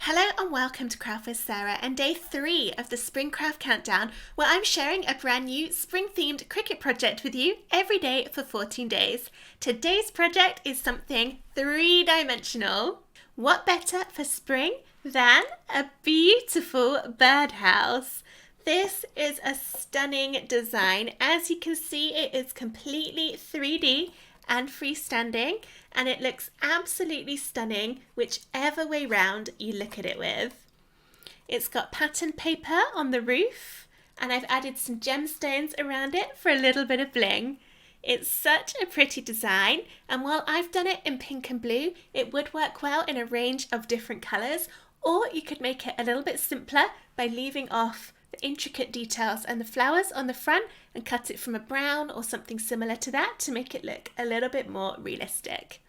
Hello and welcome to Craft with Sarah and day 3 of the Spring Craft Countdown, where I'm sharing a brand new spring-themed Cricut project with you every day for 14 days. Today's project is something three-dimensional. What better for spring than a beautiful birdhouse? This is a stunning design. As you can see, it is completely 3D and freestanding, and it looks absolutely stunning whichever way round you look at it with. It's got pattern paper on the roof, and I've added some gemstones around it for a little bit of bling. It's such a pretty design, and while I've done it in pink and blue, it would work well in a range of different colours, or you could make it a little bit simpler by leaving off the intricate details and the flowers on the front and cut it from a brown or something similar to that to make it look a little bit more realistic.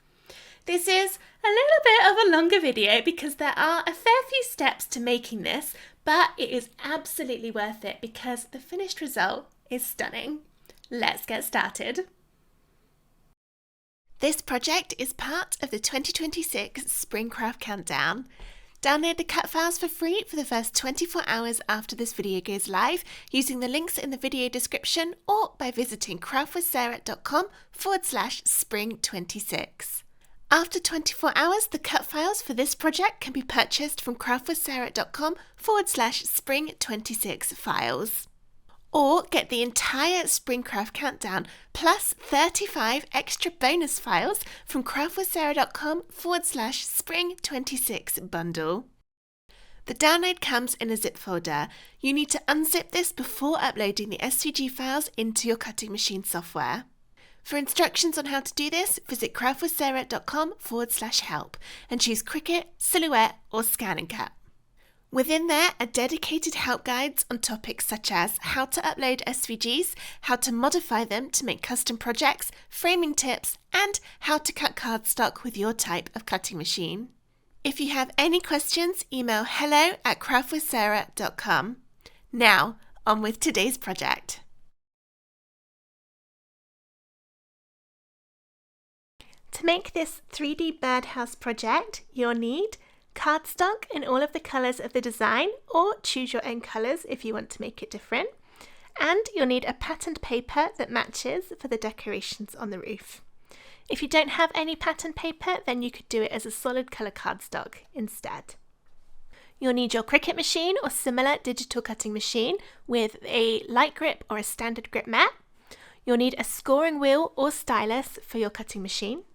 This is a little bit of a longer video because there are a fair few steps to making this, but it is absolutely worth it because the finished result is stunning. Let's get started. This project is part of the 2026 Spring Craft Countdown. Download the cut files for free for the first 24 hours after this video goes live using the links in the video description or by visiting craftwithsarah.com/spring26. After 24 hours, the cut files for this project can be purchased from craftwithsarah.com/spring26 files. Or get the entire Spring Craft Countdown plus 35 extra bonus files from craftwithsarah.com/spring26 bundle. The download comes in a zip folder. You need to unzip this before uploading the SVG files into your cutting machine software. For instructions on how to do this, visit craftwithsarah.com/help and choose Cricut, Silhouette or Scan and Cut. Within there are dedicated help guides on topics such as how to upload SVGs, how to modify them to make custom projects, framing tips, and how to cut cardstock with your type of cutting machine. If you have any questions, email hello@craftwithsarah.com. Now, on with today's project. To make this 3D birdhouse project, you'll need cardstock in all of the colours of the design, or choose your own colours if you want to make it different. And you'll need a patterned paper that matches for the decorations on the roof. If you don't have any patterned paper, then you could do it as a solid colour cardstock instead. You'll need your Cricut machine or similar digital cutting machine with a light grip or a standard grip mat. You'll need a scoring wheel or stylus for your cutting machine.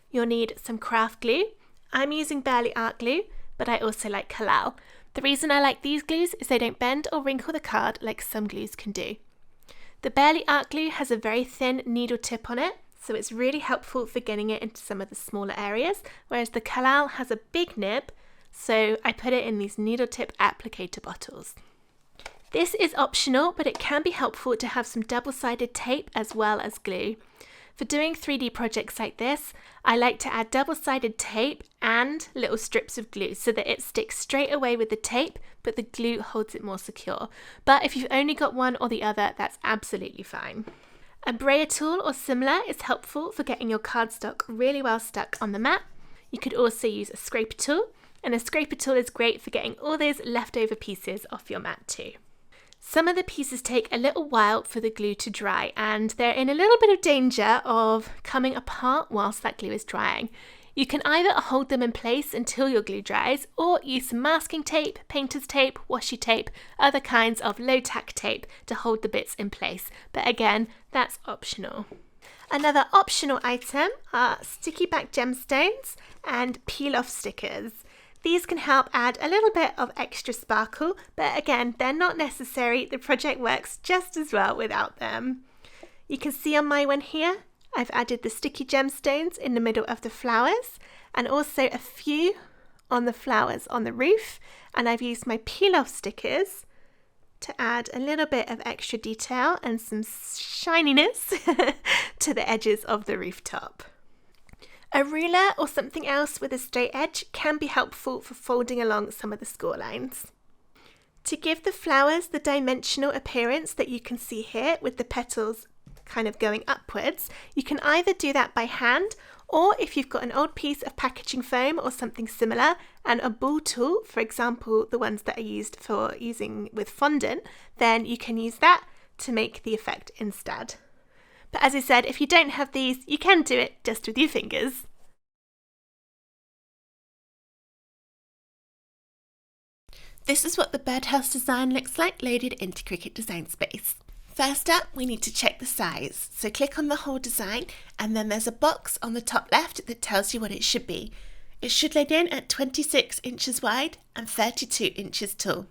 You'll need some craft glue. I'm using Burley Art Glue, but I also like Collal. The reason I like these glues is they don't bend or wrinkle the card like some glues can do. The Burley Art Glue has a very thin needle tip on it, so it's really helpful for getting it into some of the smaller areas, whereas the Collal has a big nib, so I put it in these needle tip applicator bottles. This is optional, but it can be helpful to have some double-sided tape as well as glue. For doing 3D projects like this, I like to add double-sided tape and little strips of glue so that it sticks straight away with the tape, but the glue holds it more secure. But if you've only got one or the other, that's absolutely fine. A brayer tool or similar is helpful for getting your cardstock really well stuck on the mat. You could also use a scraper tool, and a scraper tool is great for getting all those leftover pieces off your mat too. Some of the pieces take a little while for the glue to dry, and they're in a little bit of danger of coming apart whilst that glue is drying. You can either hold them in place until your glue dries, or use some masking tape, painter's tape, washi tape, other kinds of low-tack tape to hold the bits in place. But again, that's optional. Another optional item are sticky back gemstones and peel-off stickers. These can help add a little bit of extra sparkle, but again, they're not necessary. The project works just as well without them. You can see on my one here, I've added the sticky gemstones in the middle of the flowers and also a few on the flowers on the roof. And I've used my peel-off stickers to add a little bit of extra detail and some shininess to the edges of the rooftop. A ruler or something else with a straight edge can be helpful for folding along some of the score lines. To give the flowers the dimensional appearance that you can see here with the petals kind of going upwards, you can either do that by hand Or if you've got an old piece of packaging foam or something similar and a ball tool, for example, the ones that are used for using with fondant, then you can use that to make the effect instead. But as I said, if you don't have these, you can do it just with your fingers. This is what the birdhouse design looks like loaded into Cricut Design Space. First up, we need to check the size. So click on the whole design and then there's a box on the top left that tells you what it should be. It should load in at 26 inches wide and 32 inches tall.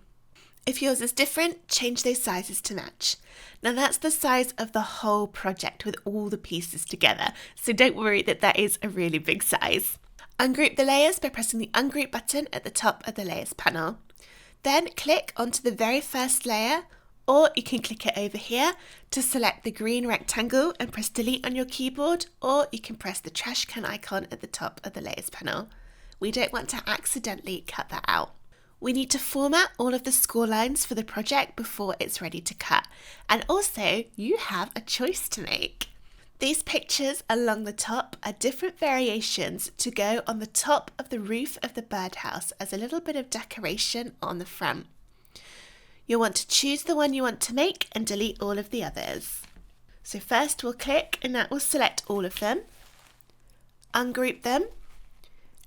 If yours is different, change those sizes to match. Now that's the size of the whole project with all the pieces together, so don't worry that is a really big size. Ungroup the layers by pressing the Ungroup button at the top of the Layers panel. Then click onto the very first layer, or you can click it over here to select the green rectangle and press Delete on your keyboard, or you can press the trash can icon at the top of the Layers panel. We don't want to accidentally cut that out. We need to format all of the score lines for the project before it's ready to cut. And also, you have a choice to make. These pictures along the top are different variations to go on the top of the roof of the birdhouse as a little bit of decoration on the front. You'll want to choose the one you want to make and delete all of the others. So first we'll click and that will select all of them, ungroup them,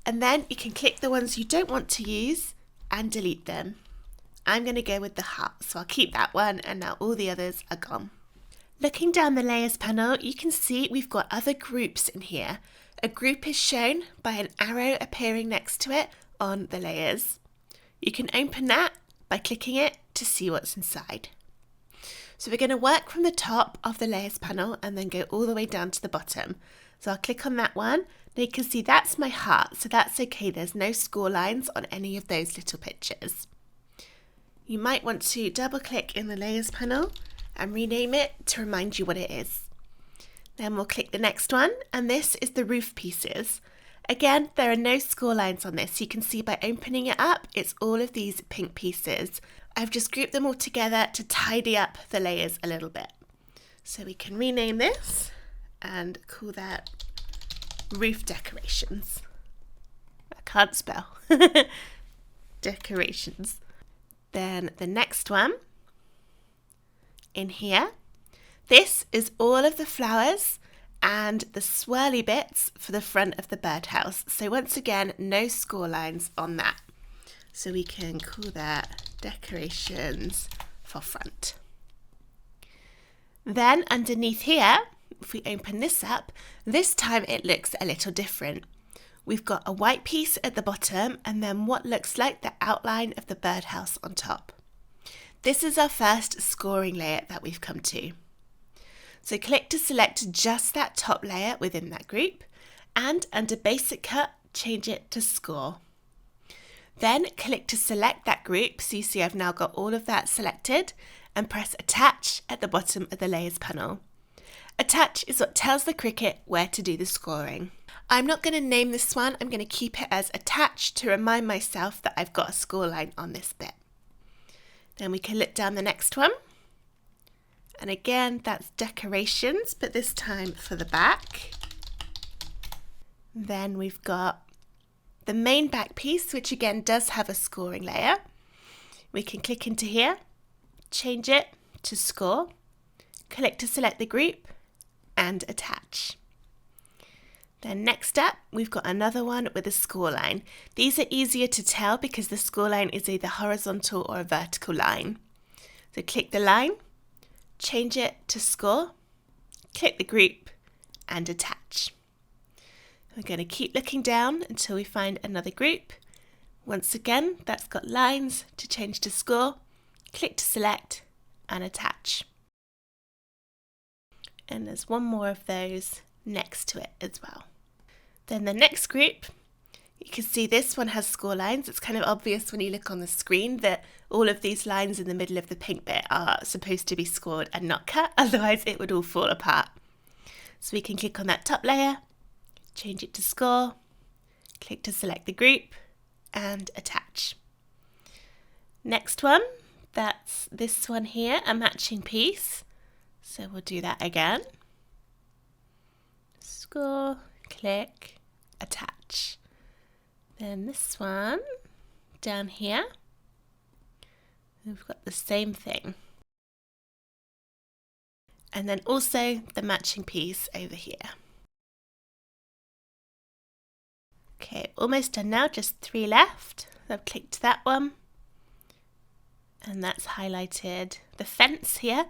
and then you can click the ones you don't want to use and delete them. I'm going to go with the heart, so I'll keep that one and now all the others are gone. Looking down the layers panel, you can see we've got other groups in here. A group is shown by an arrow appearing next to it on the layers. You can open that by clicking it to see what's inside. So we're going to work from the top of the layers panel and then go all the way down to the bottom. So I'll click on that one. Now you can see that's my heart, so that's okay. There's no score lines on any of those little pictures. You might want to double click in the layers panel and rename it to remind you what it is. Then we'll click the next one, and this is the roof pieces. Again, there are no score lines on this. You can see by opening it up, it's all of these pink pieces. I've just grouped them all together to tidy up the layers a little bit. So we can rename this and call that Roof Decorations. I can't spell. Decorations. Then the next one in here, this is all of the flowers and the swirly bits for the front of the birdhouse. So once again, no score lines on that. So we can call that Decorations for Front. Then underneath here, if we open this up, this time it looks a little different. We've got a white piece at the bottom and then what looks like the outline of the birdhouse on top. This is our first scoring layer that we've come to. So click to select just that top layer within that group, and under Basic Cut, change it to Score. Then click to select that group, so you see I've now got all of that selected, and press Attach at the bottom of the Layers panel. Attach is what tells the Cricut where to do the scoring. I'm not going to name this one, I'm going to keep it as Attach to remind myself that I've got a score line on this bit. Then we can look down the next one. And again, that's Decorations, but this time for the back. Then we've got the main back piece, which again does have a scoring layer. We can click into here, change it to Score, click to select the group, and Attach. Then next up, we've got another one with a score line. These are easier to tell because the score line is either horizontal or a vertical line. So click the line, change it to Score, click the group, and Attach. We're going to keep looking down until we find another group. Once again, that's got lines to change to Score, click to select, and Attach. And there's one more of those next to it as well. Then the next group, you can see this one has score lines. It's kind of obvious when you look on the screen that all of these lines in the middle of the pink bit are supposed to be scored and not cut, otherwise it would all fall apart. So we can click on that top layer, change it to Score, click to select the group, and Attach. Next one, that's this one here, a matching piece. So we'll do that again. Score, click, attach. Then this one down here, we've got the same thing. And then also the matching piece over here. Okay, almost done now, just 3 left. I've clicked that one. And that's highlighted the fence here.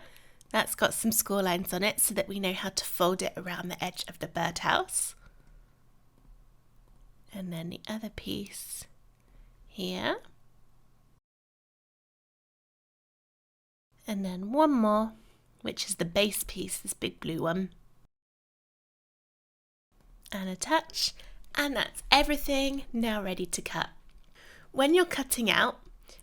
That's got some score lines on it so that we know how to fold it around the edge of the birdhouse. And then the other piece here. And then one more, which is the base piece, this big blue one. And attach. And that's everything now ready to cut. When you're cutting out,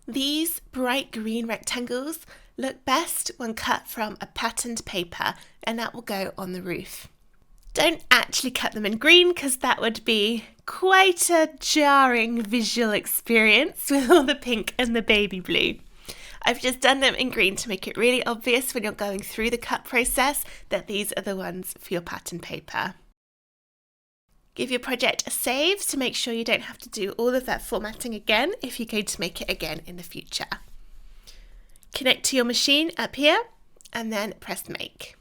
these bright green rectangles look best when cut from a patterned paper, and that will go on the roof. Don't actually cut them in green because that would be quite a jarring visual experience with all the pink and the baby blue. I've just done them in green to make it really obvious when you're going through the cut process that these are the ones for your pattern paper. Give your project a save to make sure you don't have to do all of that formatting again if you're going to make it again in the future. Connect to your machine up here and then press make.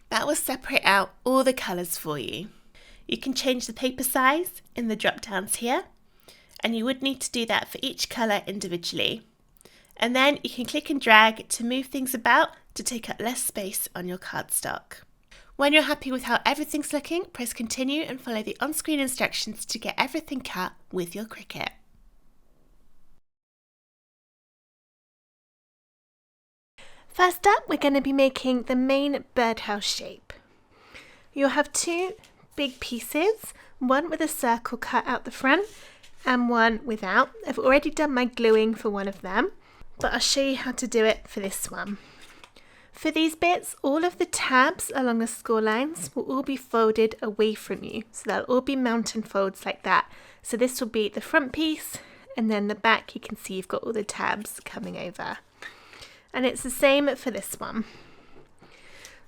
That will separate out all the colours for you. You can change the paper size in the drop downs here, and you would need to do that for each colour individually. And then you can click and drag to move things about to take up less space on your cardstock. When you're happy with how everything's looking, press continue and follow the on-screen instructions to get everything cut with your Cricut. First up, we're going to be making the main birdhouse shape. You'll have 2 big pieces, one with a circle cut out the front and one without. I've already done my gluing for one of them, but I'll show you how to do it for this one. For these bits, all of the tabs along the score lines will all be folded away from you. So they'll all be mountain folds like that. So this will be the front piece, and then the back you can see you've got all the tabs coming over. And it's the same for this one.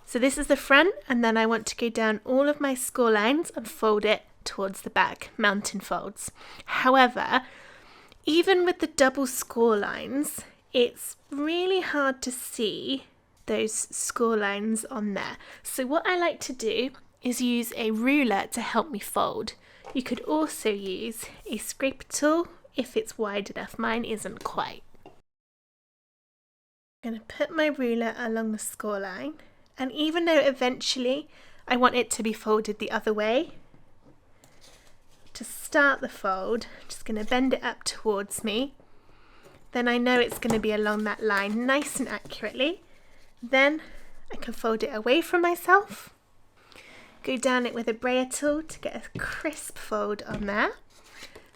So this is the front, and then I want to go down all of my score lines and fold it towards the back, mountain folds. However, even with the double score lines, it's really hard to see those score lines on there. So what I like to do is use a ruler to help me fold. You could also use a scraper tool if it's wide enough. Mine isn't quite. I'm going to put my ruler along the score line, and even though eventually I want it to be folded the other way, to start the fold, I'm just going to bend it up towards me. Then I know it's going to be along that line nice and accurately. Then I can fold it away from myself, go down it with a brayer tool to get a crisp fold on there,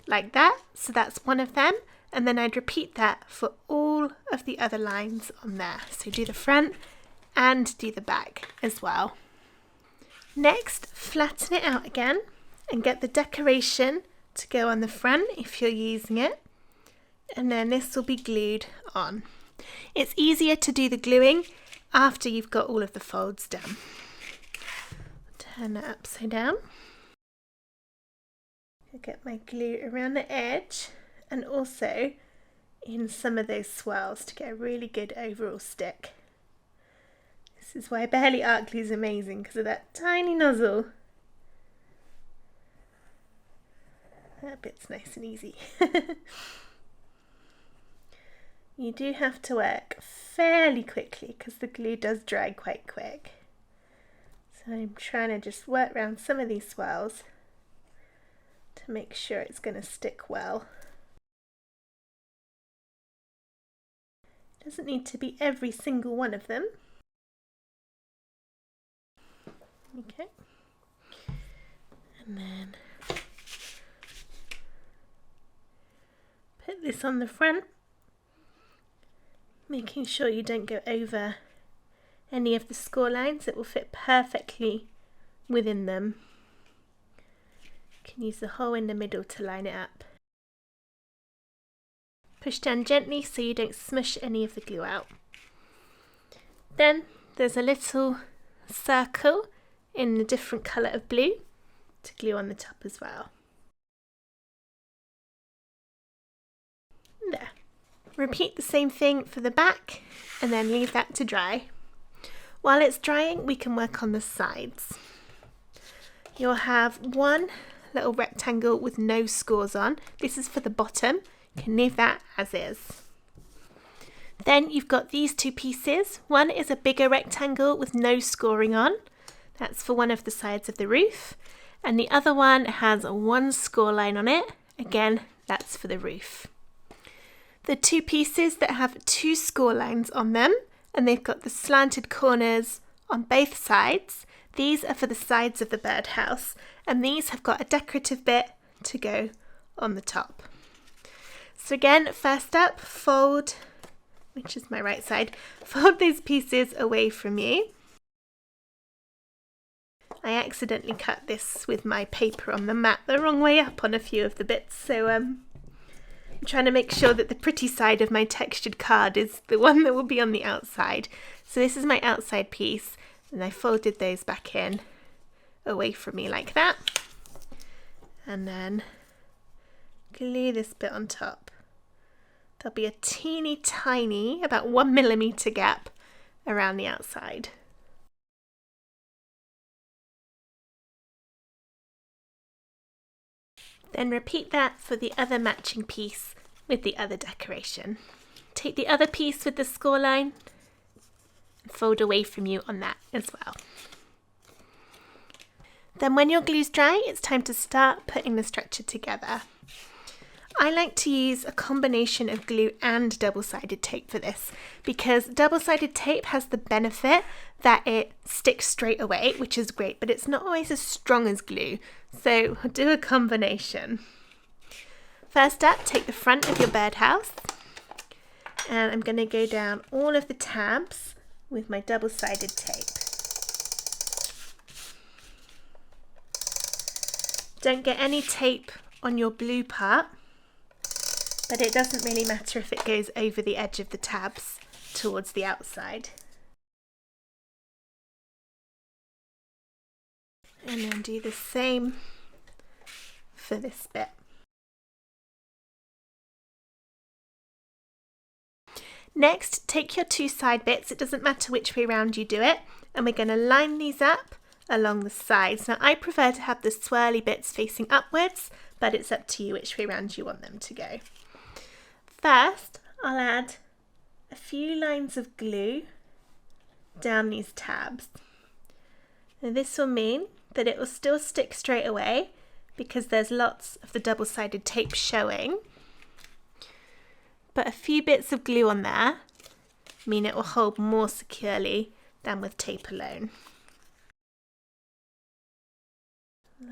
like that. So that's one of them, and then I'd repeat that for all of the other lines on there. So do the front and do the back as well. Next, flatten it out again and get the decoration to go on the front if you're using it, and then this will be glued on. It's easier to do the gluing after you've got all of the folds done. Turn it upside down. I'll get my glue around the edge and also in some of those swirls to get a really good overall stick. This is why Barely Art Glue is amazing, because of that tiny nozzle. That bit's nice and easy. You do have to work fairly quickly because the glue does dry quite quick. So I'm trying to just work around some of these swirls to make sure it's going to stick well. Doesn't need to be every single one of them. Okay. And then put this on the front, making sure you don't go over any of the score lines. It will fit perfectly within them. You can use the hole in the middle to line it up. Push down gently so you don't smush any of the glue out. Then there's a little circle in a different colour of blue. to glue on the top as well. There. Repeat the same thing for the back and then leave that to dry. While it's drying, we can work on the sides. You'll have one little rectangle with no scores on. This is for the bottom. You can leave that as is. Then you've got these two pieces. One is a bigger rectangle with no scoring on. That's for one of the sides of the roof. And the other one has one score line on it. Again, that's for the roof. The two pieces that have two score lines on them, and they've got the slanted corners on both sides, these are for the sides of the birdhouse, and these have got a decorative bit to go on the top. So again, first up, fold, which is my right side, fold these pieces away from you. I accidentally cut this with my paper on the mat the wrong way up on a few of the bits, so I'm trying to make sure that the pretty side of my textured card is the one that will be on the outside. So this is my outside piece, and I folded those back in away from me like that, and then glue this bit on top. There'll be a teeny tiny, about 1 millimeter gap around the outside. Then repeat that for the other matching piece with the other decoration. Take the other piece with the score line and fold away from you on that as well. Then when your glue's dry, it's time to start putting the structure together. I like to use a combination of glue and double-sided tape for this, because double-sided tape has the benefit that it sticks straight away, which is great, but it's not always as strong as glue, so we'll do a combination. First up, take the front of your birdhouse, and I'm going to go down all of the tabs with my double-sided tape. Don't get any tape on your blue part, but it doesn't really matter if it goes over the edge of the tabs towards the outside. And then do the same for this bit. Next, take your two side bits, it doesn't matter which way around you do it, and we're going to line these up along the sides. Now I prefer to have the swirly bits facing upwards, but it's up to you which way around you want them to go. First, I'll add a few lines of glue down these tabs. Now this will mean that it will still stick straight away because there's lots of the double-sided tape showing, but a few bits of glue on there mean it will hold more securely than with tape alone.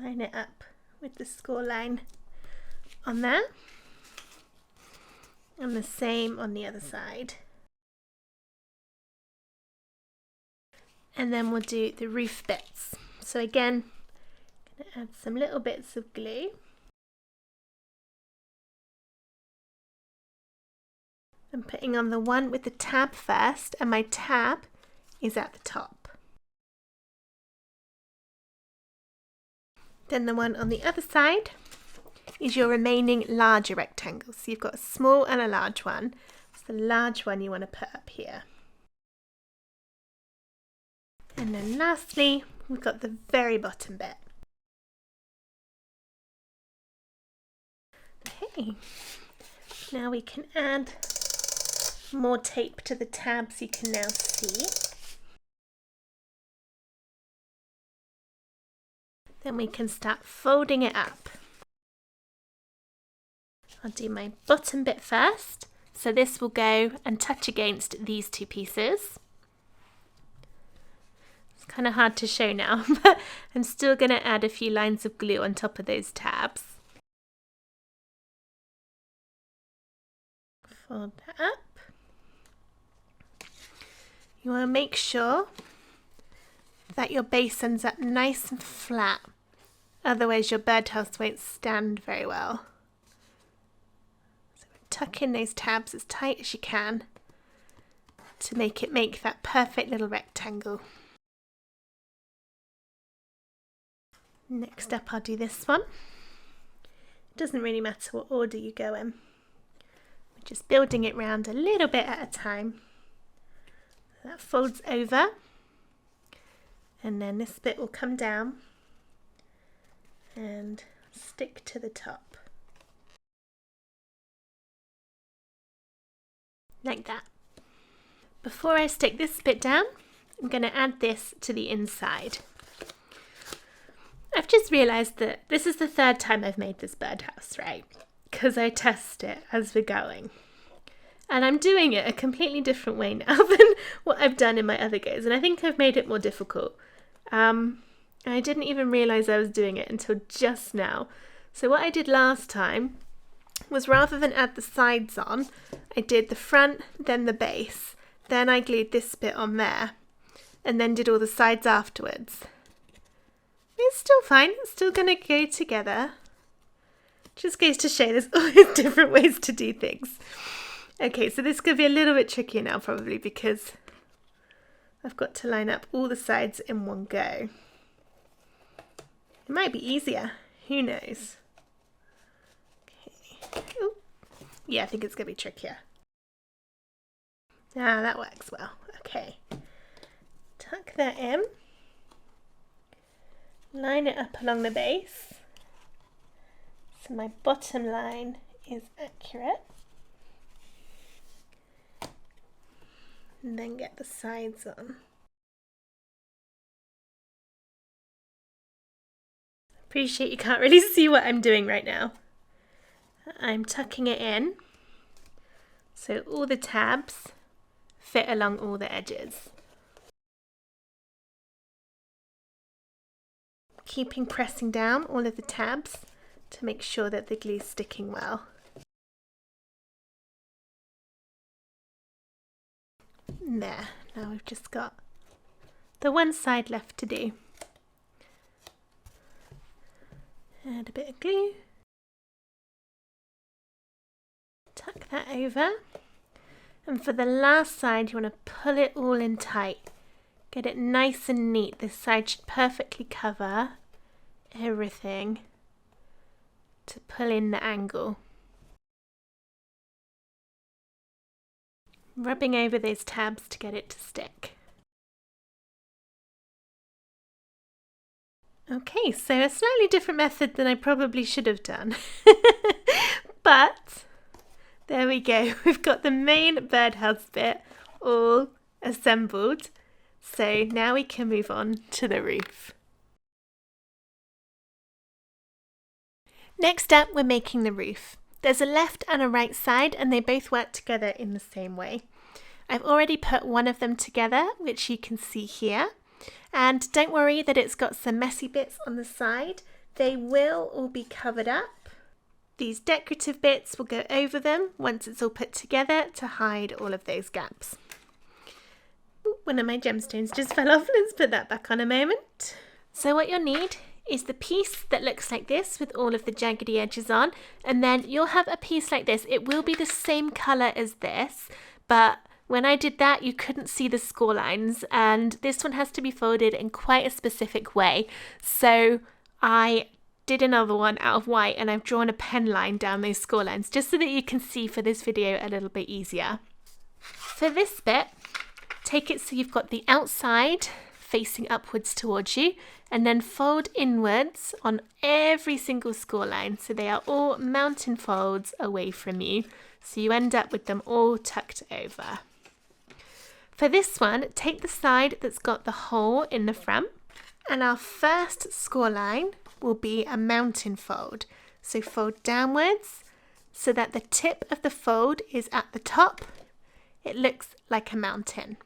Line it up with the score line on there, and the same on the other side. And then we'll do the roof bits. So again, I'm going to add some little bits of glue. I'm putting on the one with the tab first, and my tab is at the top. Then the one on the other side is your remaining larger rectangle. So you've got a small and a large one. It's the large one you want to put up here. And then lastly, we've got the very bottom bit. Okay, now we can add more tape to the tabs you can now see. Then we can start folding it up. I'll do my bottom bit first. So this will go and touch against these two pieces. It's kind of hard to show now, but I'm still going to add a few lines of glue on top of those tabs. Fold that up. You want to make sure that your base ends up nice and flat, otherwise your birdhouse won't stand very well. So tuck in those tabs as tight as you can to make it make that perfect little rectangle. Next up I'll do this one. It doesn't really matter what order you go in. We're just building it round a little bit at a time. That folds over, and then this bit will come down and stick to the top. Like that. Before I stick this bit down, I'm going to add this to the inside. I've just realised that this is the third time I've made this birdhouse, right? Because I test it as we're going. And I'm doing it a completely different way now than what I've done in my other goes. And I think I've made it more difficult. I didn't even realise I was doing it until just now. So what I did last time was, rather than add the sides on, I did the front, then the base. Then I glued this bit on there, and then did all the sides afterwards. It's still fine, it's still going to go together. Just goes to show there's always different ways to do things. Okay, so this could be a little bit trickier now probably, because I've got to line up all the sides in one go. It might be easier, who knows? Okay. Ooh. Yeah, I think it's going to be trickier. Ah, that works well. Okay. Tuck that in. Line it up along the base, so my bottom line is accurate. And then get the sides on. Appreciate you can't really see what I'm doing right now. I'm tucking it in so all the tabs fit along all the edges. Keeping pressing down all of the tabs to make sure that the glue's sticking well. There, now we've just got the one side left to do. Add a bit of glue. Tuck that over. And for the last side, you want to pull it all in tight. Get it nice and neat. This side should perfectly cover everything to pull in the angle. Rubbing over those tabs to get it to stick. Okay, so a slightly different method than I probably should have done. But there we go. We've got the main birdhouse bit all assembled. So now we can move on to the roof. Next up, we're making the roof. There's a left and a right side, and they both work together in the same way. I've already put one of them together, which you can see here. And don't worry that it's got some messy bits on the side. They will all be covered up. These decorative bits will go over them once it's all put together to hide all of those gaps. Ooh, one of my gemstones just fell off. Let's put that back on a moment. So what you'll need is the piece that looks like this with all of the jaggedy edges on, and then you'll have a piece like this. It will be the same colour as this, but when I did that you couldn't see the score lines, and this one has to be folded in quite a specific way. So I did another one out of white, and I've drawn a pen line down those score lines just so that you can see for this video a little bit easier. For this bit, take it so you've got the outside facing upwards towards you, and then fold inwards on every single score line so they are all mountain folds away from you, so you end up with them all tucked over. For this one, take the side that's got the hole in the front, and our first score line will be a mountain fold. So fold downwards so that the tip of the fold is at the top. It looks like a mountain.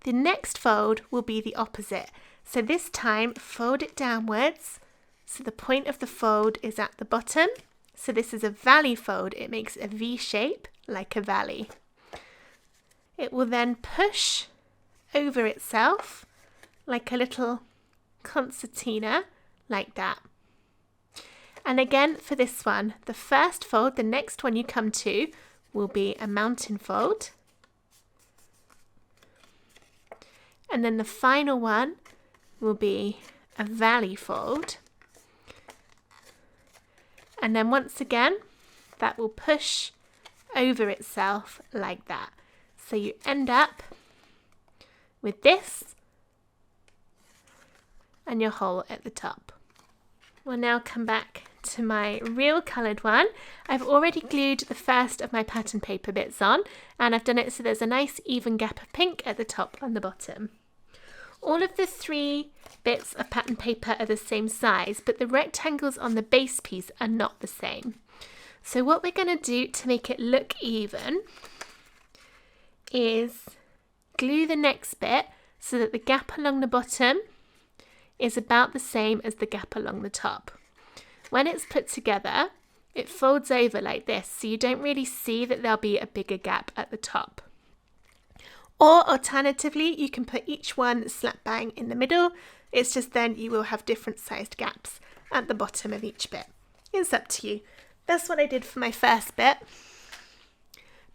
The next fold will be the opposite. So this time fold it downwards so the point of the fold is at the bottom. So this is a valley fold. It makes a V shape like a valley. It will then push over itself like a little concertina, like that. And again for this one, the first fold, the next one you come to, will be a mountain fold. And then the final one will be a valley fold. And then once again, that will push over itself like that. So you end up with this and your hole at the top. We'll now come back to my real coloured one. I've already glued the first of my pattern paper bits on, and I've done it so there's a nice even gap of pink at the top and the bottom. All of the 3 bits of pattern paper are the same size, but the rectangles on the base piece are not the same. So what we're going to do to make it look even is glue the next bit so that the gap along the bottom is about the same as the gap along the top. When it's put together, it folds over like this, so you don't really see that there'll be a bigger gap at the top. Or alternatively, you can put each one slap bang in the middle. It's just then you will have different sized gaps at the bottom of each bit. It's up to you. That's what I did for my first bit.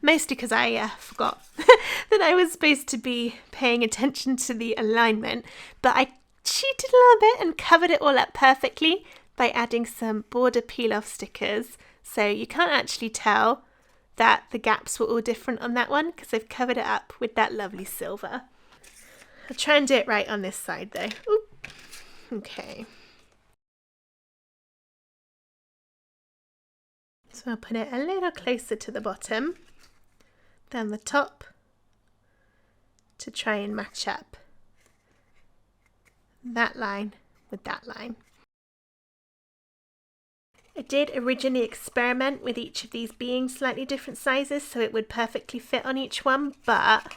Mostly because I forgot that I was supposed to be paying attention to the alignment, but I cheated a little bit and covered it all up perfectly by adding some border peel-off stickers. So you can't actually tell that the gaps were all different on that one because I've covered it up with that lovely silver. I'll try and do it right on this side though. Oop. Okay. So I'll put it a little closer to the bottom than the top to try and match up that line with that line. I did originally experiment with each of these being slightly different sizes so it would perfectly fit on each one, but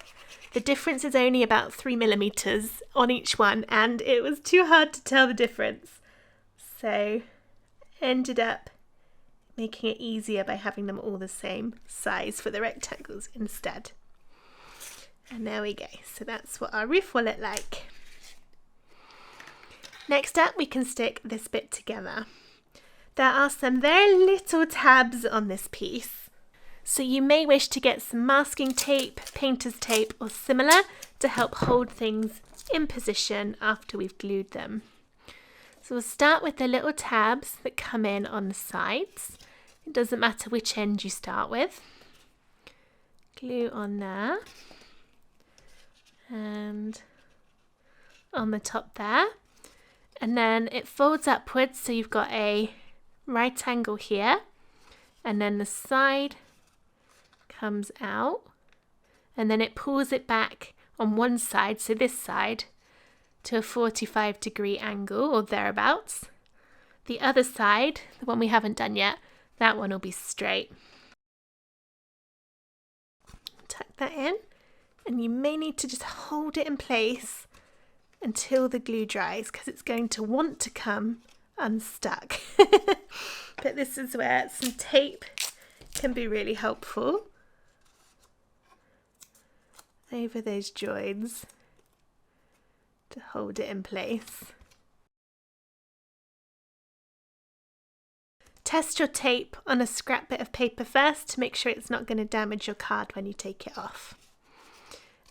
the difference is only about 3mm on each one and it was too hard to tell the difference. So ended up making it easier by having them all the same size for the rectangles instead. And there we go. So that's what our roof will look like. Next up, we can stick this bit together. There are some very little tabs on this piece, so you may wish to get some masking tape, painter's tape or similar to help hold things in position after we've glued them. So we'll start with the little tabs that come in on the sides. It doesn't matter which end you start with. Glue on there and on the top there, and then it folds upwards so you've got a right angle here, and then the side comes out and then it pulls it back on one side, so this side, to a 45-degree angle or thereabouts. The other side, the one we haven't done yet, that one will be straight. Tuck that in, and you may need to just hold it in place until the glue dries because it's going to want to come unstuck. But this is where some tape can be really helpful over those joins to hold it in place. Test your tape on a scrap bit of paper first to make sure it's not going to damage your card when you take it off.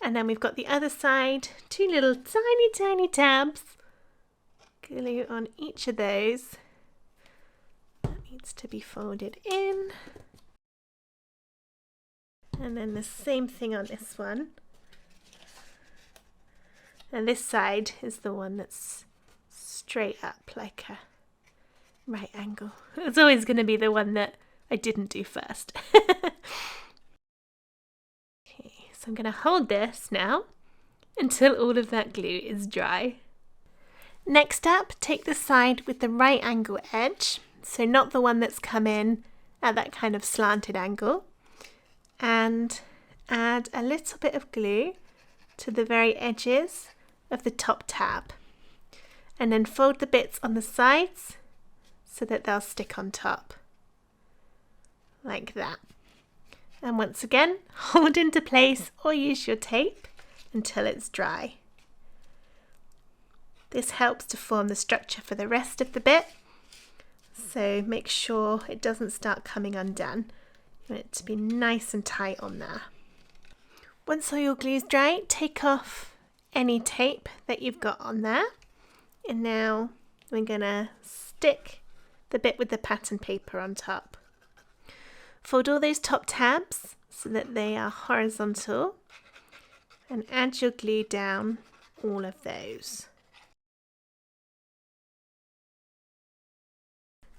And then we've got the other side, 2 little tiny tabs. Glue on each of those. That needs to be folded in. And then the same thing on this one. And this side is the one that's straight up like a right angle. It's always going to be the one that I didn't do first. Okay, so I'm going to hold this now until all of that glue is dry. Next up, take the side with the right angle edge, so not the one that's come in at that kind of slanted angle, and add a little bit of glue to the very edges of the top tab, and then fold the bits on the sides so that they'll stick on top, like that. And once again, hold into place or use your tape until it's dry. This helps to form the structure for the rest of the bit, so make sure it doesn't start coming undone. You want it to be nice and tight on there. Once all your glue is dry, take off any tape that you've got on there. And now we're gonna stick the bit with the pattern paper on top. Fold all those top tabs so that they are horizontal and add your glue down all of those.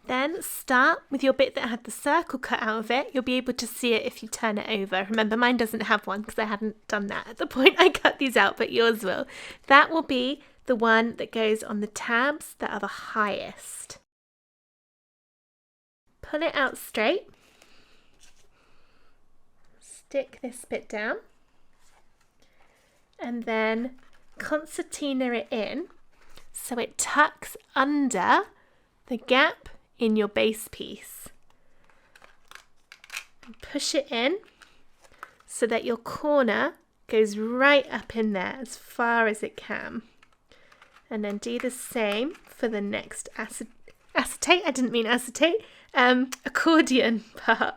Then start with your bit that had the circle cut out of it. You'll be able to see it if you turn it over. Remember, mine doesn't have one because I hadn't done that at the point I cut these out, but yours will. That will be the one that goes on the tabs that are the highest. Pull it out straight. Stick this bit down. And then concertina it in so it tucks under the gap in your base piece. And push it in so that your corner goes right up in there as far as it can. And then do the same for the next accordion part.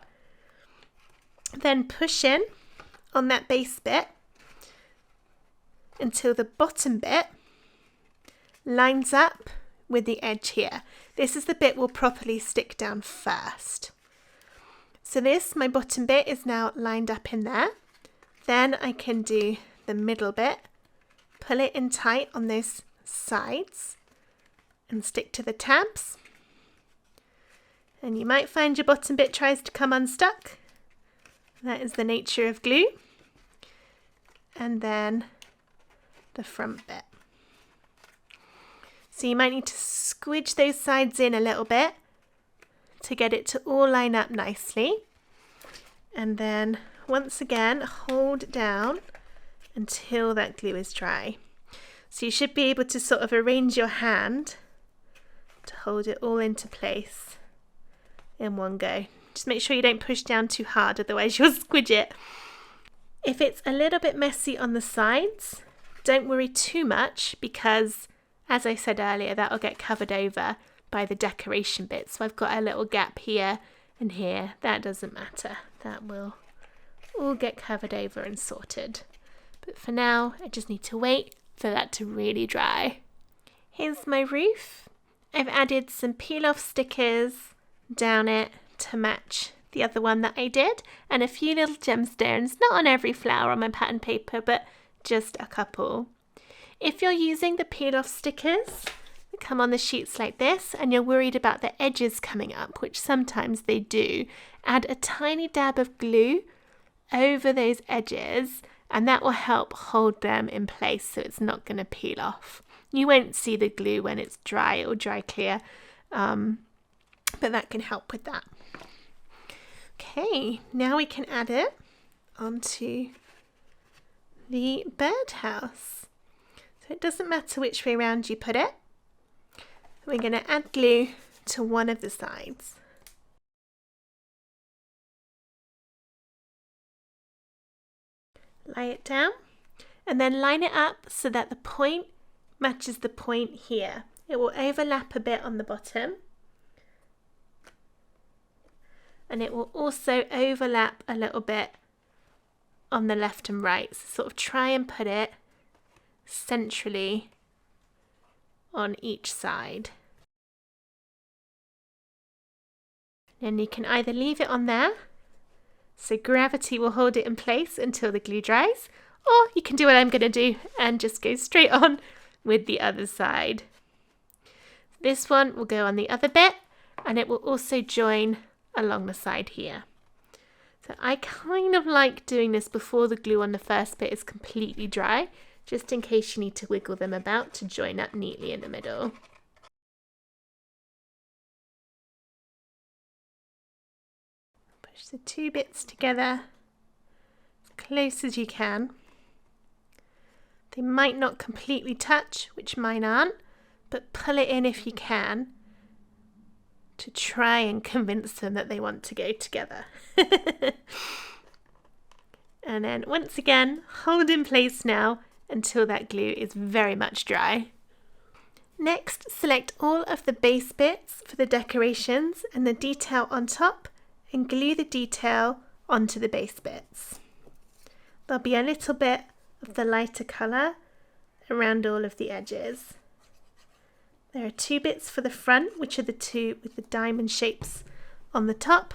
Then push in on that base bit until the bottom bit lines up with the edge here. This is the bit we'll properly stick down first. So this, my bottom bit, is now lined up in there. Then I can do the middle bit, pull it in tight on those sides and stick to the tabs. And you might find your bottom bit tries to come unstuck. That is the nature of glue. And then the front bit. So you might need to squidge those sides in a little bit to get it to all line up nicely. And then once again, hold down until that glue is dry. So you should be able to sort of arrange your hand to hold it all into place in one go. Just make sure you don't push down too hard, otherwise you'll squidge it. If it's a little bit messy on the sides, don't worry too much because, as I said earlier, that'll get covered over by the decoration bit. So I've got a little gap here and here. That doesn't matter. That will all get covered over and sorted. But for now, I just need to wait for that to really dry. Here's my roof. I've added some peel-off stickers down it to match the other one that I did, and a few little gemstones, not on every flower on my pattern paper, but just a couple. If you're using the peel-off stickers that come on the sheets like this and you're worried about the edges coming up, which sometimes they do, add a tiny dab of glue over those edges and that will help hold them in place so it's not going to peel off. You won't see the glue when it's dry or dry clear, but that can help with that. Okay, now we can add it onto the birdhouse. So it doesn't matter which way around you put it. We're going to add glue to one of the sides. Lay it down and then line it up so that the point matches the point here. It will overlap a bit on the bottom and it will also overlap a little bit on the left and right. So sort of try and put it centrally on each side. And you can either leave it on there, so gravity will hold it in place until the glue dries, or you can do what I'm going to do and just go straight on with the other side. This one will go on the other bit and it will also join along the side here. So I kind of like doing this before the glue on the first bit is completely dry, just in case you need to wiggle them about to join up neatly in the middle. Push the two bits together as close as you can. They might not completely touch, which mine aren't, but pull it in if you can to try and convince them that they want to go together. And then once again, hold in place now until that glue is very much dry. Next, select all of the base bits for the decorations and the detail on top and glue the detail onto the base bits. There'll be a little bit of the lighter colour around all of the edges. There are 2 bits for the front, which are the 2 with the diamond shapes on the top.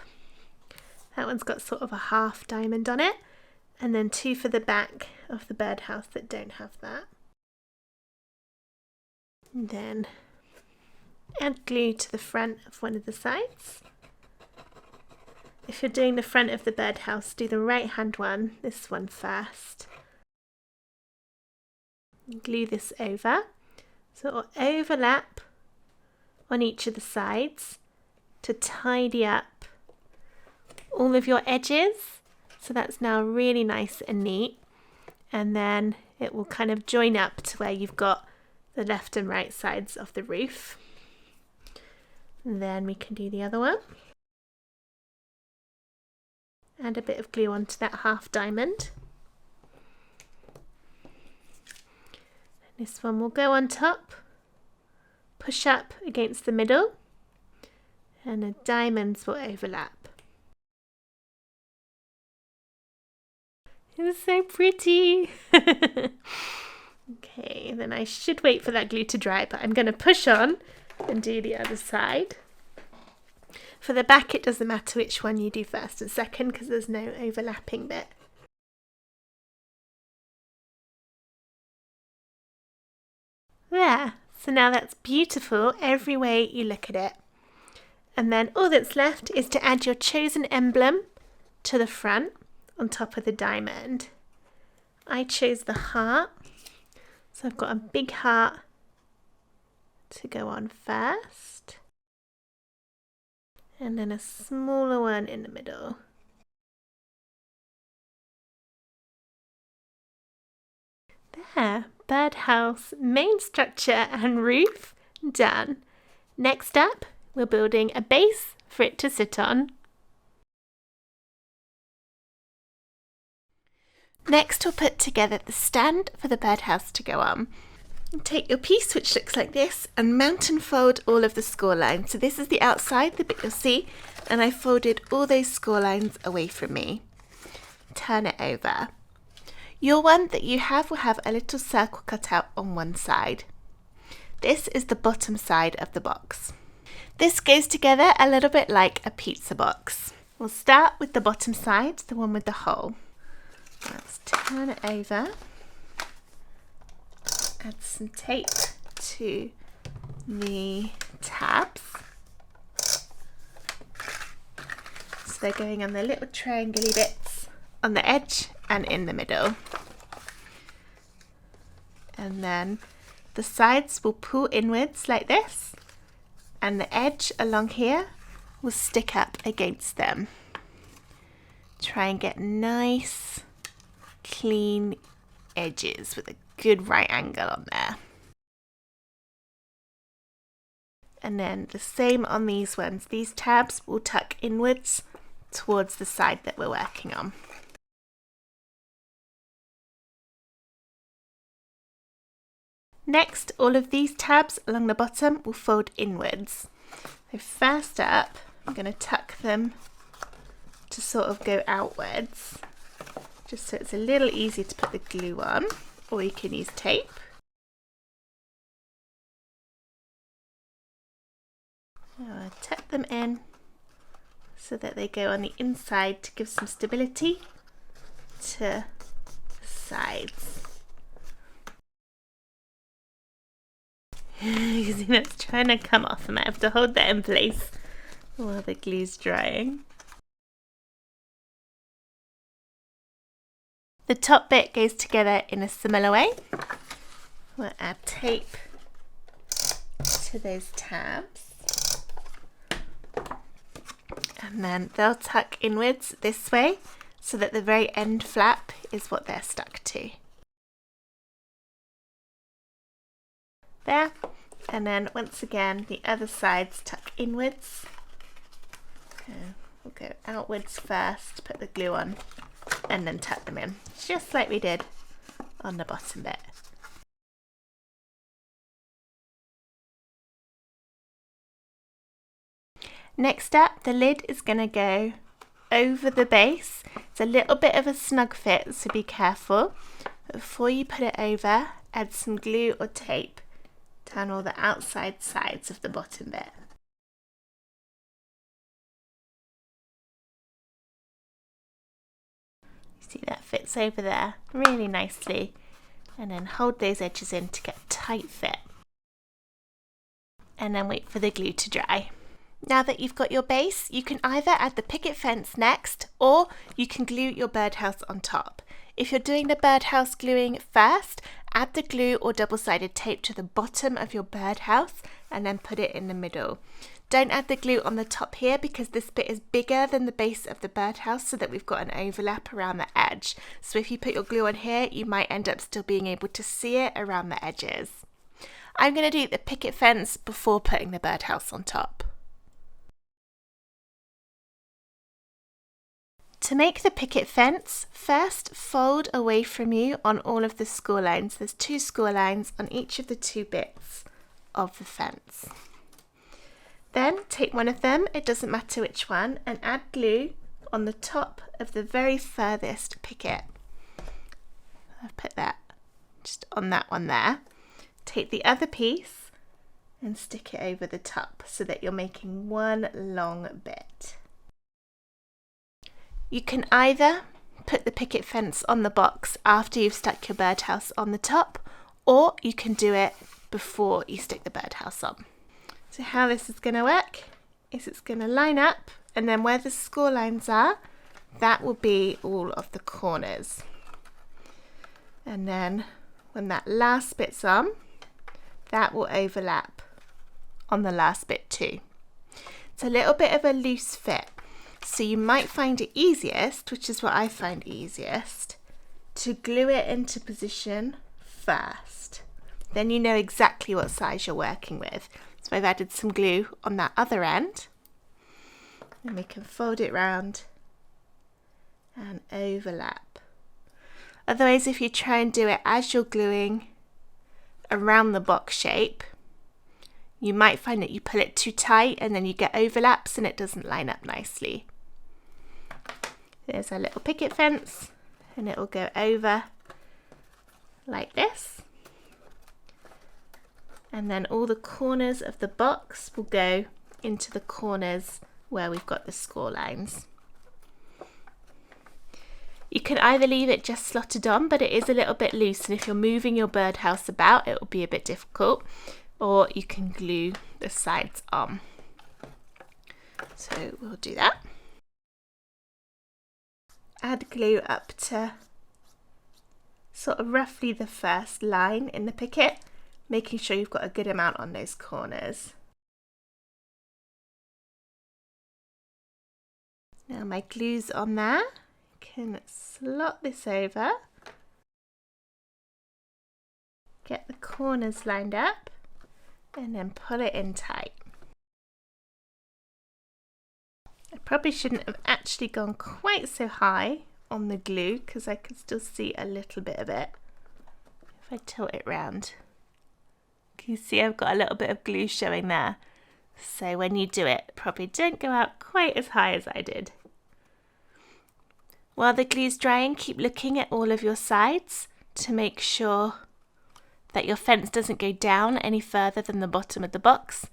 That one's got sort of a half diamond on it. And then 2 for the back of the birdhouse that don't have that. And then add glue to the front of one of the sides. If you're doing the front of the birdhouse, do the right hand one, this one first. Glue this over, so it will overlap on each of the sides to tidy up all of your edges. So that's now really nice and neat. And then it will kind of join up to where you've got the left and right sides of the roof. And then we can do the other one. Add a bit of glue onto that half diamond. This one will go on top, push up against the middle, and the diamonds will overlap. It's so pretty! Okay, then I should wait for that glue to dry, but I'm going to push on and do the other side. For the back, it doesn't matter which one you do first and second because there's no overlapping bit. There, so now that's beautiful every way you look at it. And then all that's left is to add your chosen emblem to the front on top of the diamond. I chose the heart, so I've got a big heart to go on first. And then a smaller one in the middle. There, birdhouse, main structure and roof done. Next up, we're building a base for it to sit on. Next, we'll put together the stand for the birdhouse to go on. Take your piece, which looks like this, and mount and fold all of the score lines. So this is the outside, the bit you'll see, and I folded all those score lines away from me. Turn it over. Your one that you have will have a little circle cut out on one side. This is the bottom side of the box. This goes together a little bit like a pizza box. We'll start with the bottom side, the one with the hole. Let's turn it over. Add some tape to the tabs. So they're going on the little triangle-y bits on the edge and in the middle. And then the sides will pull inwards like this, and the edge along here will stick up against them. Try and get nice, clean edges with a good right angle on there. And then the same on these ones. These tabs will tuck inwards towards the side that we're working on. Next, all of these tabs along the bottom will fold inwards. So first up, I'm going to tuck them to sort of go outwards, just so it's a little easier to put the glue on, or you can use tape. I'll tuck them in so that they go on the inside to give some stability to the sides. You see that's trying to come off. I might have to hold that in place while the glue's drying. The top bit goes together in a similar way. We'll add tape to those tabs. And then they'll tuck inwards this way so that the very end flap is what they're stuck to. There. And then once again, the other sides tuck inwards. We'll go outwards first, put the glue on, and then tuck them in, just like we did on the bottom bit. Next up, the lid is going to go over the base. It's a little bit of a snug fit, so be careful. But before you put it over, add some glue or tape down all the outside sides of the bottom bit. See, that fits over there really nicely, and then hold those edges in to get a tight fit, and then wait for the glue to dry. Now that you've got your base, you can either add the picket fence next, or you can glue your birdhouse on top. If you're doing the birdhouse gluing first, add the glue or double-sided tape to the bottom of your birdhouse and then put it in the middle. Don't add the glue on the top here because this bit is bigger than the base of the birdhouse, so that we've got an overlap around the edge. So if you put your glue on here, you might end up still being able to see it around the edges. I'm going to do the picket fence before putting the birdhouse on top. To make the picket fence, first fold away from you on all of the score lines. There's 2 score lines on each of the 2 bits of the fence. Then take one of them, it doesn't matter which one, and add glue on the top of the very furthest picket. I've put that just on that one there. Take the other piece and stick it over the top so that you're making one long bit. You can either put the picket fence on the box after you've stuck your birdhouse on the top, or you can do it before you stick the birdhouse on. So how this is going to work is it's going to line up, and then where the score lines are, that will be all of the corners. And then when that last bit's on, that will overlap on the last bit too. It's a little bit of a loose fit. So you might find it easiest, which is what I find easiest, to glue it into position first. Then you know exactly what size you're working with. So I've added some glue on that other end, and we can fold it round and overlap. Otherwise, if you try and do it as you're gluing around the box shape, you might find that you pull it too tight and then you get overlaps and it doesn't line up nicely. There's our little picket fence, and it will go over like this, and then all the corners of the box will go into the corners where we've got the score lines. You can either leave it just slotted on, but it is a little bit loose, and if you're moving your birdhouse about, it will be a bit difficult, or you can glue the sides on. So we'll do that. Add glue up to sort of roughly the first line in the picket, making sure you've got a good amount on those corners. Now my glue's on there. I can slot this over, get the corners lined up, and then pull it in tight. I probably shouldn't have actually gone quite so high on the glue because I can still see a little bit of it. If I tilt it round, can you see I've got a little bit of glue showing there? So when you do it, probably don't go out quite as high as I did. While the glue's drying, keep looking at all of your sides to make sure that your fence doesn't go down any further than the bottom of the box.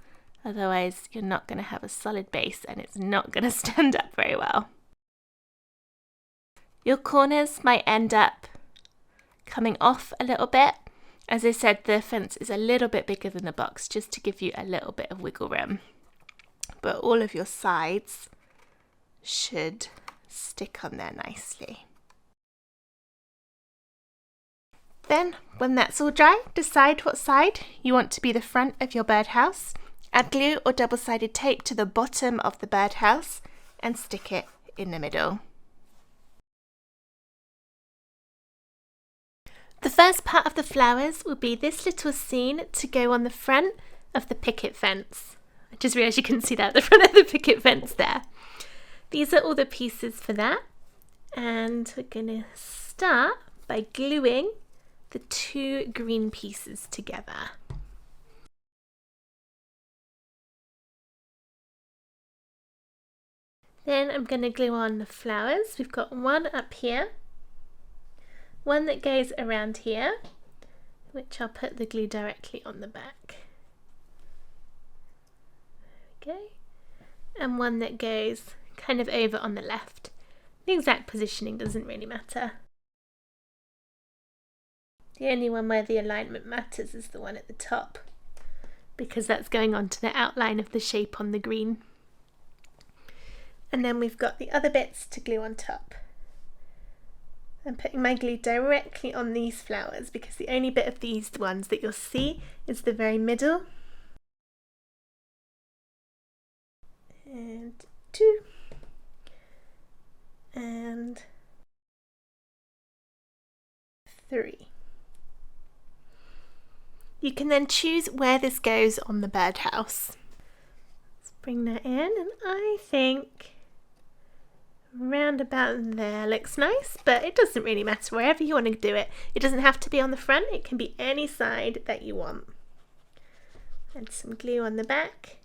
Otherwise, you're not going to have a solid base and it's not going to stand up very well. Your corners might end up coming off a little bit. As I said, the fence is a little bit bigger than the box, just to give you a little bit of wiggle room. But all of your sides should stick on there nicely. Then, when that's all dry, decide what side you want to be the front of your birdhouse. Add glue or double-sided tape to the bottom of the birdhouse and stick it in the middle. The first part of the flowers will be this little scene to go on the front of the picket fence. I just realised you couldn't see that at the front of the picket fence there. These are all the pieces for that, and we're going to start by gluing the 2 green pieces together. Then I'm going to glue on the flowers. We've got one up here, one that goes around here, which I'll put the glue directly on the back. There we go. And one that goes kind of over on the left. The exact positioning doesn't really matter. The only one where the alignment matters is the one at the top, because that's going on to the outline of the shape on the green. And then we've got the other bits to glue on top. I'm putting my glue directly on these flowers because the only bit of these ones that you'll see is the very middle. And 2. And 3. You can then choose where this goes on the birdhouse. Let's bring that in, and I think round about there looks nice, but it doesn't really matter wherever you want to do it. It doesn't have to be on the front, it can be any side that you want. Add some glue on the back,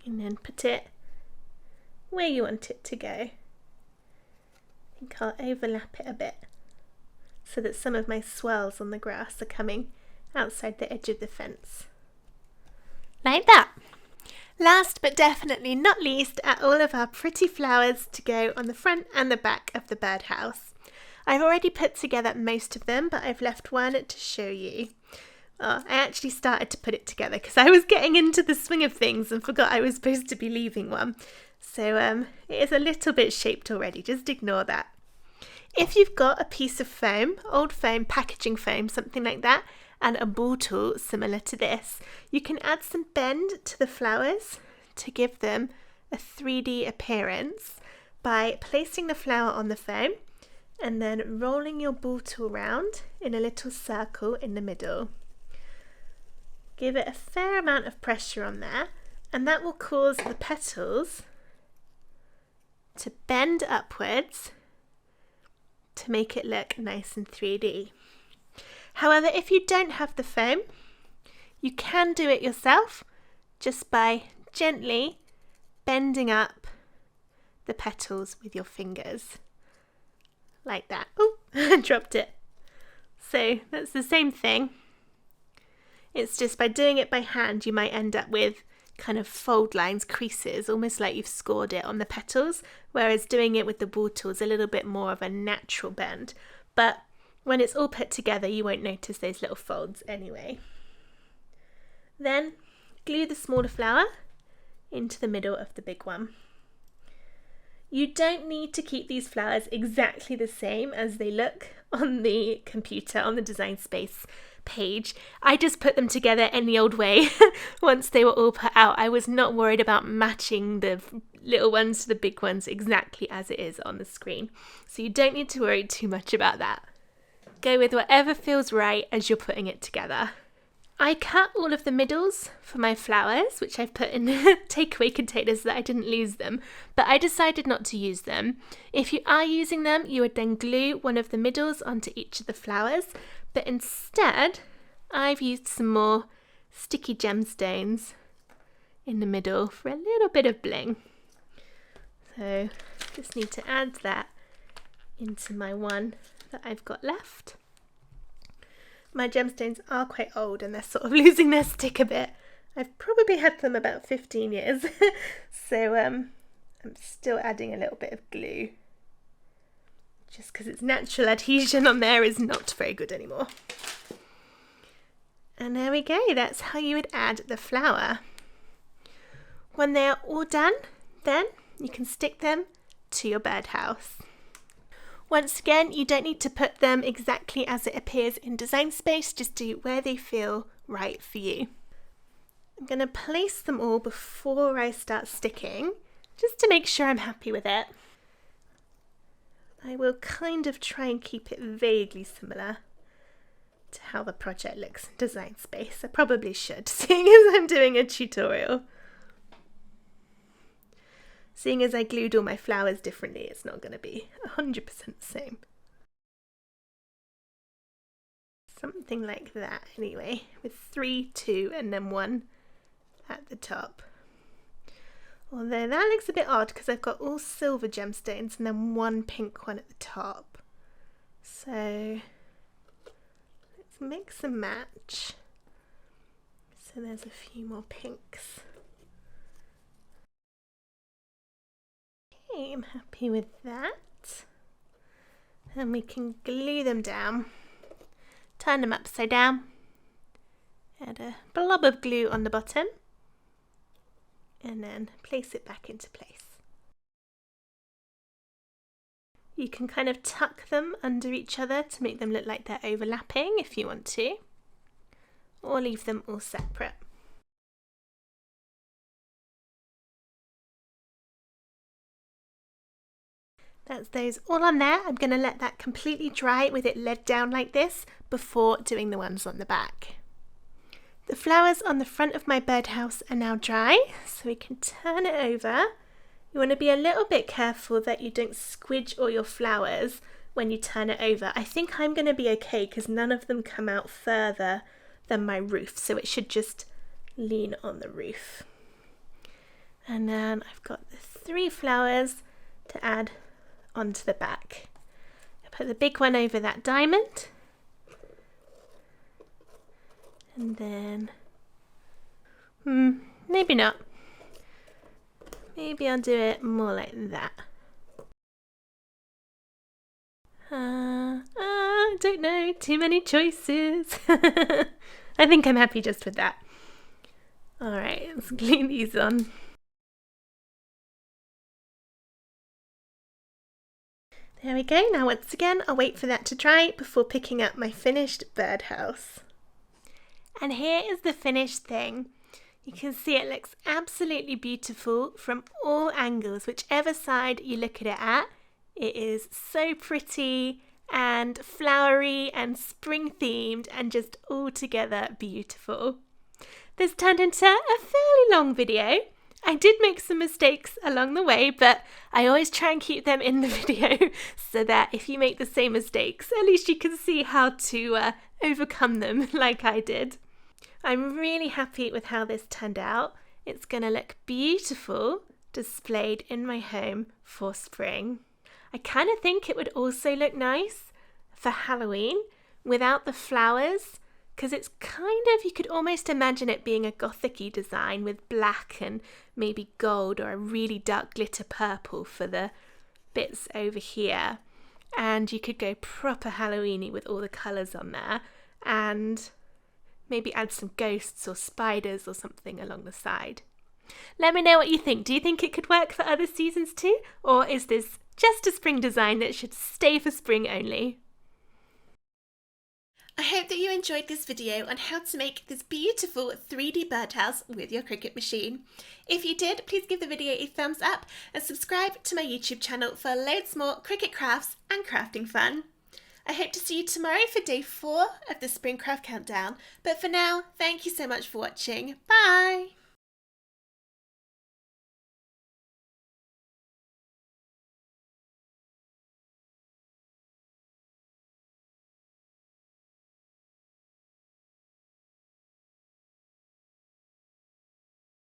and then put it where you want it to go. I think I'll overlap it a bit so that some of my swirls on the grass are coming outside the edge of the fence. Like that. Last but definitely not least are all of our pretty flowers to go on the front and the back of the birdhouse. I've already put together most of them, but I've left one to show you. I actually started to put it together because I was getting into the swing of things and forgot I was supposed to be leaving one. So it is a little bit shaped already, just ignore that. If you've got a piece of foam, old foam, packaging foam, something like that, and a ball tool similar to this, you can add some bend to the flowers to give them a 3D appearance by placing the flower on the foam and then rolling your ball tool round in a little circle in the middle. Give it a fair amount of pressure on there, and that will cause the petals to bend upwards to make it look nice and 3D. However, if you don't have the foam, you can do it yourself just by gently bending up the petals with your fingers. Like that. Oh, I dropped it. So that's the same thing. It's just by doing it by hand, you might end up with kind of fold lines, creases, almost like you've scored it on the petals, whereas doing it with the ball tool is a little bit more of a natural bend. But when it's all put together, you won't notice those little folds anyway. Then glue the smaller flower into the middle of the big one. You don't need to keep these flowers exactly the same as they look on the computer, on the Design Space page. I just put them together any old way once they were all put out. I was not worried about matching the little ones to the big ones exactly as it is on the screen. So you don't need to worry too much about that. Go with whatever feels right as you're putting it together. I cut all of the middles for my flowers, which I've put in takeaway containers so that I didn't lose them, but I decided not to use them. If you are using them, you would then glue one of the middles onto each of the flowers, but instead I've used some more sticky gemstones in the middle for a little bit of bling. So just need to add that into my one that I've got left. My gemstones are quite old and they're sort of losing their stick a bit. I've probably had them about 15 years, so I'm still adding a little bit of glue, just because its natural adhesion on there is not very good anymore. And there we go, that's how you would add the flower. When they are all done, then you can stick them to your birdhouse. Once again, you don't need to put them exactly as it appears in Design Space, just do where they feel right for you. I'm going to place them all before I start sticking, just to make sure I'm happy with it. I will kind of try and keep it vaguely similar to how the project looks in Design Space. I probably should, seeing as I'm doing a tutorial. Seeing as I glued all my flowers differently, it's not going to be 100% the same. Something like that anyway, with 3, 2 and then 1 at the top. Although that looks a bit odd because I've got all silver gemstones and then 1 pink one at the top. So Let's mix and match. So there's a few more pinks. Okay, I'm happy with that. And we can glue them down. Turn them upside down. Add a blob of glue on the bottom. And then place it back into place. You can kind of tuck them under each other to make them look like they're overlapping if you want to, or leave them all separate. That's those all on there. I'm going to let that completely dry with it laid down like this before doing the ones on the back. The flowers on the front of my birdhouse are now dry, so we can turn it over. You want to be a little bit careful that you don't squidge all your flowers when you turn it over. I think I'm going to be okay because none of them come out further than my roof, so it should just lean on the roof. And then I've got the 3 flowers to add onto the back. I put the big one over that diamond. And then, maybe not. Maybe I'll do it more like that. I don't know, too many choices. I think I'm happy just with that. Alright, let's glue these on. There we go. Now once again, I'll wait for that to dry before picking up my finished birdhouse. And here is the finished thing. You can see it looks absolutely beautiful from all angles, whichever side you look at it at. It is so pretty and flowery and spring themed and just altogether beautiful. This turned into a fairly long video. I did make some mistakes along the way, but I always try and keep them in the video so that if you make the same mistakes, at least you can see how to overcome them like I did. I'm really happy with how this turned out. It's going to look beautiful displayed in my home for spring. I kind of think it would also look nice for Halloween without the flowers, because it's kind of, you could almost imagine it being a gothic-y design with black and maybe gold or a really dark glitter purple for the bits over here. And you could go proper Halloween-y with all the colours on there and maybe add some ghosts or spiders or something along the side. Let me know what you think. Do you think it could work for other seasons too? Or is this just a spring design that should stay for spring only? I hope that you enjoyed this video on how to make this beautiful 3D birdhouse with your Cricut machine. If you did, please give the video a thumbs up and subscribe to my YouTube channel for loads more Cricut crafts and crafting fun. I hope to see you tomorrow for day 4 of the Spring Craft Countdown, but for now, thank you so much for watching. Bye!